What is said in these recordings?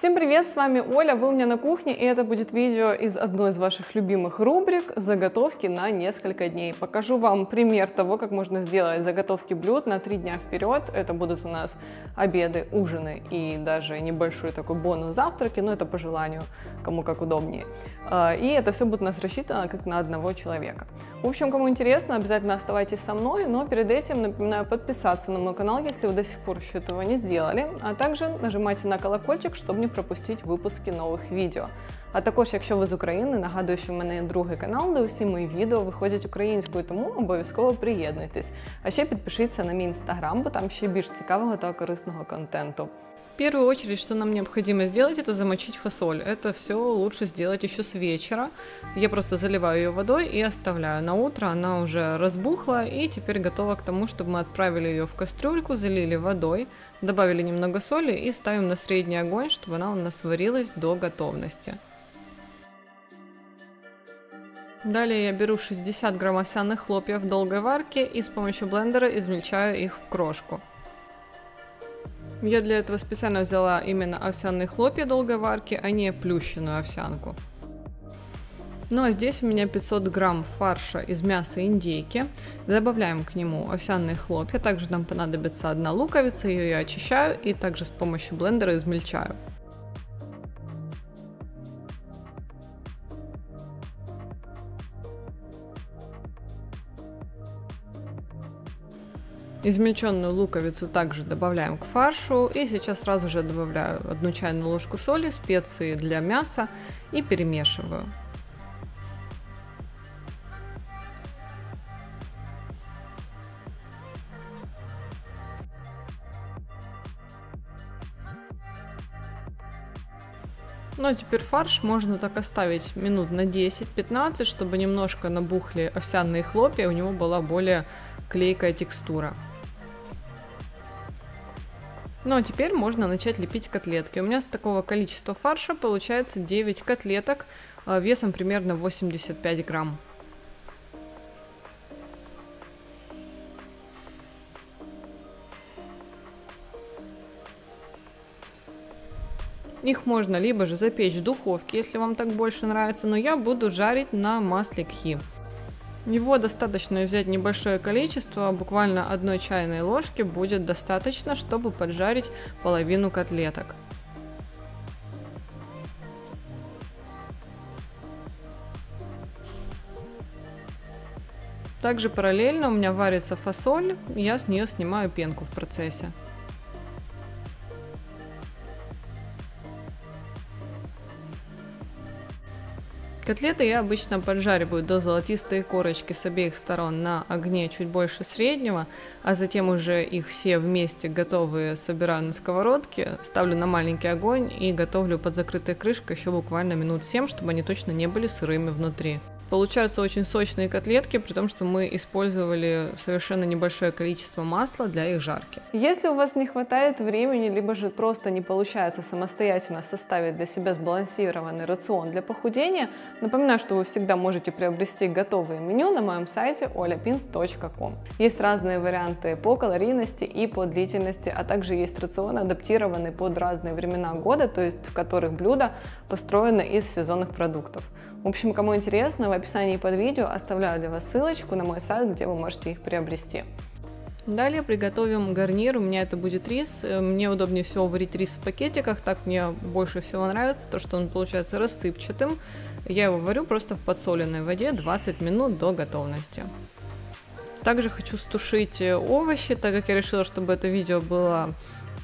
Всем привет, с вами Оля, вы у меня на кухне, и это будет видео из одной из ваших любимых рубрик «Заготовки на несколько дней». Покажу вам пример того, как можно сделать заготовки блюд на 3 дня вперед. Это будут у нас обеды, ужины и даже небольшой такой бонус завтраки, но это по желанию, кому как удобнее. И это все будет у нас рассчитано как на одного человека. В общем, кому интересно, обязательно оставайтесь со мной, но перед этим напоминаю подписаться на мой канал, если вы до сих пор еще этого не сделали, а также нажимайте на колокольчик, щоб не пропустити випуски нових відео. А також, якщо ви з України, нагадую, що в мене є другий канал, де усі мої відео виходять українською, тому обов'язково приєднуйтесь. А ще підпишіться на мій інстаграм, бо там ще більш цікавого та корисного контенту. В первую очередь, что нам необходимо сделать, это замочить фасоль. Это все лучше сделать еще с вечера. Я просто заливаю ее водой и оставляю. На утро она уже разбухла и теперь готова к тому, чтобы мы отправили ее в кастрюльку, залили водой, добавили немного соли и ставим на средний огонь, чтобы она у нас варилась до готовности. Далее я беру 60 грамм овсяных хлопьев долгой варки и с помощью блендера измельчаю их в крошку. Я для этого специально взяла именно овсяные хлопья долгой варки, а не плющенную овсянку. Ну а здесь у меня 500 грамм фарша из мяса индейки. Добавляем к нему овсяные хлопья. Также нам понадобится 1 луковица, ее я очищаю и также с помощью блендера измельчаю. Измельченную луковицу также добавляем к фаршу и сейчас сразу же добавляю 1 чайную ложку соли, специи для мяса и перемешиваю. Ну а теперь фарш можно так оставить минут на 10-15, чтобы немножко набухли овсяные хлопья, у него была более клейкая текстура. Ну а теперь можно начать лепить котлетки. У меня с такого количества фарша получается 9 котлеток весом примерно 85 грамм. Их можно либо же запечь в духовке, если вам так больше нравится, но я буду жарить на масле кхи. Его достаточно взять небольшое количество, буквально 1 чайной ложки будет достаточно, чтобы поджарить половину котлеток. Также параллельно у меня варится фасоль, я с нее снимаю пенку в процессе. Котлеты я обычно поджариваю до золотистой корочки с обеих сторон на огне чуть больше среднего, а затем уже их все вместе готовые собираю на сковородке, ставлю на маленький огонь и готовлю под закрытой крышкой еще буквально минут 7, чтобы они точно не были сырыми внутри. Получаются очень сочные котлетки, при том, что мы использовали совершенно небольшое количество масла для их жарки. Если у вас не хватает времени, либо же просто не получается самостоятельно составить для себя сбалансированный рацион для похудения, напоминаю, что вы всегда можете приобрести готовое меню на моем сайте olyapins.com. Есть разные варианты по калорийности и по длительности, а также есть рацион, адаптированный под разные времена года, то есть в которых блюда построены из сезонных продуктов. В общем, кому интересно, в описании под видео оставляю для вас ссылочку на мой сайт, где вы можете их приобрести. Далее приготовим гарнир, у меня это будет рис. Мне удобнее всего варить рис в пакетиках, так мне больше всего нравится, то что он получается рассыпчатым. Я его варю просто в подсоленной воде 20 минут до готовности. Также хочу стушить овощи, так как я решила, чтобы это видео было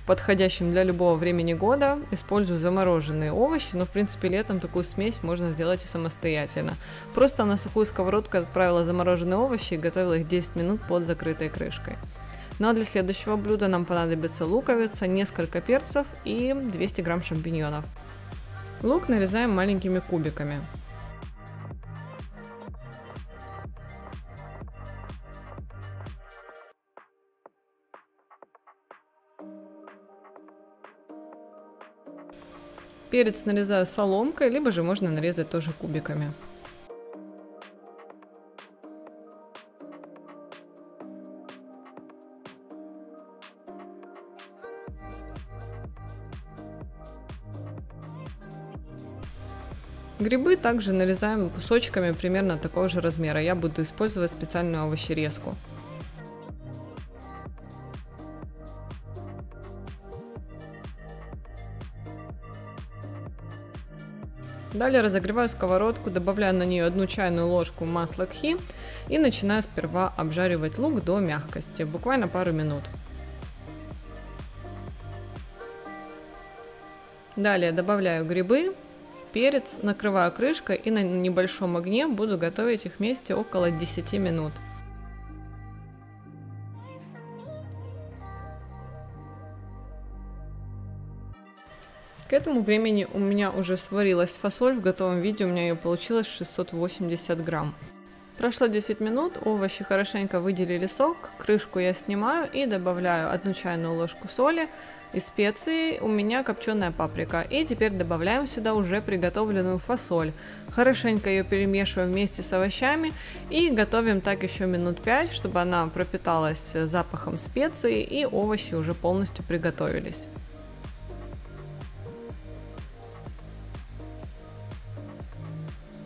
подходящим для любого времени года. Использую замороженные овощи, но в принципе летом такую смесь можно сделать и самостоятельно. Просто на сухую сковородку отправила замороженные овощи и готовила их 10 минут под закрытой крышкой. Ну а для следующего блюда нам понадобится луковица, несколько перцев и 200 грамм шампиньонов. Лук нарезаем маленькими кубиками. Перец нарезаю соломкой, либо же можно нарезать тоже кубиками. Грибы также нарезаем кусочками примерно такого же размера. Я буду использовать специальную овощерезку. Далее разогреваю сковородку, добавляю на нее 1 чайную ложку масла кхи и начинаю сперва обжаривать лук до мягкости, буквально пару минут. Далее добавляю грибы, перец, накрываю крышкой и на небольшом огне буду готовить их вместе около 10 минут. К этому времени у меня уже сварилась фасоль, в готовом виде у меня ее получилось 680 грамм. Прошло 10 минут, овощи хорошенько выделили сок, крышку я снимаю и добавляю 1 чайную ложку соли и специи, у меня копченая паприка. И теперь добавляем сюда уже приготовленную фасоль. Хорошенько ее перемешиваем вместе с овощами и готовим так еще минут 5, чтобы она пропиталась запахом специй и овощи уже полностью приготовились.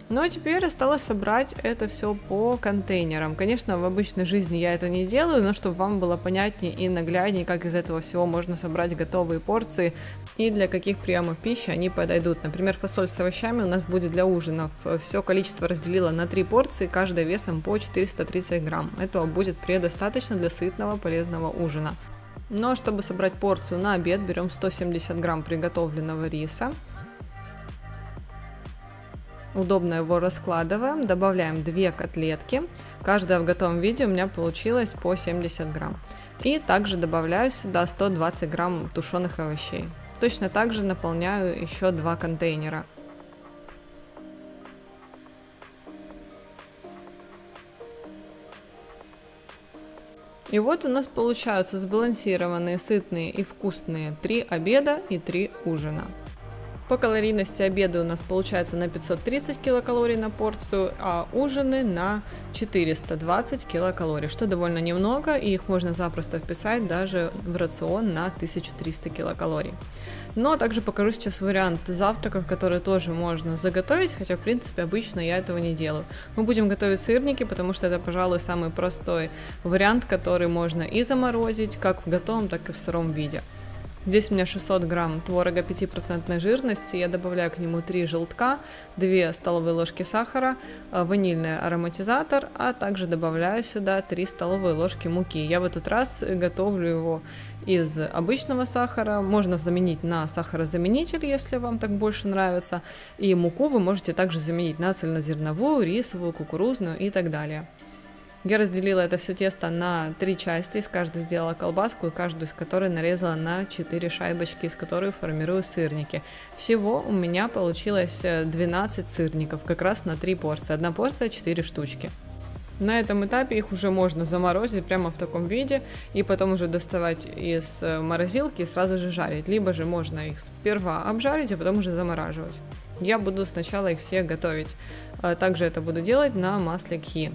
Ну а теперь осталось собрать это все по контейнерам. Конечно, в обычной жизни я это не делаю, но чтобы вам было понятнее и нагляднее, как из этого всего можно собрать готовые порции и для каких приемов пищи они подойдут. Например, фасоль с овощами у нас будет для ужинов. Все количество разделила на 3 порции, каждая весом по 430 грамм. Этого будет предостаточно для сытного полезного ужина. Но чтобы собрать порцию на обед, берем 170 грамм приготовленного риса. Удобно его раскладываем, добавляем 2 котлетки, каждая в готовом виде у меня получилось по 70 грамм. И также добавляю сюда 120 грамм тушеных овощей. Точно так же наполняю еще 2 контейнера. И вот у нас получаются сбалансированные, сытные и вкусные 3 обеда и 3 ужина. По калорийности обеды у нас получается на 530 килокалорий на порцию, а ужины на 420 килокалорий, что довольно немного, и их можно запросто вписать даже в рацион на 1300 килокалорий. Но также покажу сейчас вариант завтраков, которые тоже можно заготовить, хотя в принципе обычно я этого не делаю. Мы будем готовить сырники, потому что это, пожалуй, самый простой вариант, который можно и заморозить, как в готовом, так и в сыром виде. Здесь у меня 600 грамм творога 5% жирности, я добавляю к нему 3 желтка, 2 столовые ложки сахара, ванильный ароматизатор, а также добавляю сюда 3 столовые ложки муки. Я в этот раз готовлю его из обычного сахара, можно заменить на сахарозаменитель, если вам так больше нравится, и муку вы можете также заменить на цельнозерновую, рисовую, кукурузную и так далее. Я разделила это все тесто на 3 части, из каждой сделала колбаску, и каждую из которой нарезала на 4 шайбочки, из которых формирую сырники. Всего у меня получилось 12 сырников, как раз на 3 порции. Одна порция 4 штучки. На этом этапе их уже можно заморозить прямо в таком виде, и потом уже доставать из морозилки и сразу же жарить. Либо же можно их сперва обжарить, а потом уже замораживать. Я буду сначала их все готовить. Также это буду делать на масле кхи.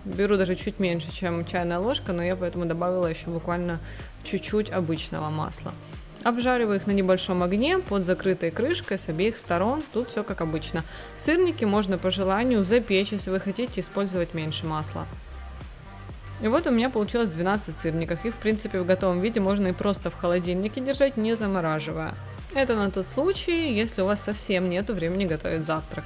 Беру даже чуть меньше, чем чайная ложка, но я поэтому добавила еще буквально чуть-чуть обычного масла. Обжариваю их на небольшом огне под закрытой крышкой с обеих сторон, тут все как обычно. Сырники можно по желанию запечь, если вы хотите использовать меньше масла. И вот у меня получилось 12 сырников, их в принципе в готовом виде можно и просто в холодильнике держать, не замораживая. Это на тот случай, если у вас совсем нету времени готовить завтрак.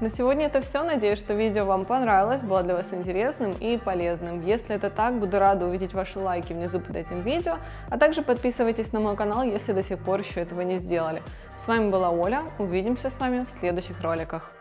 На сегодня это все. Надеюсь, что видео вам понравилось, было для вас интересным и полезным. Если это так, буду рада увидеть ваши лайки внизу под этим видео, а также подписывайтесь на мой канал, если до сих пор еще этого не сделали. С вами была Оля, увидимся с вами в следующих роликах.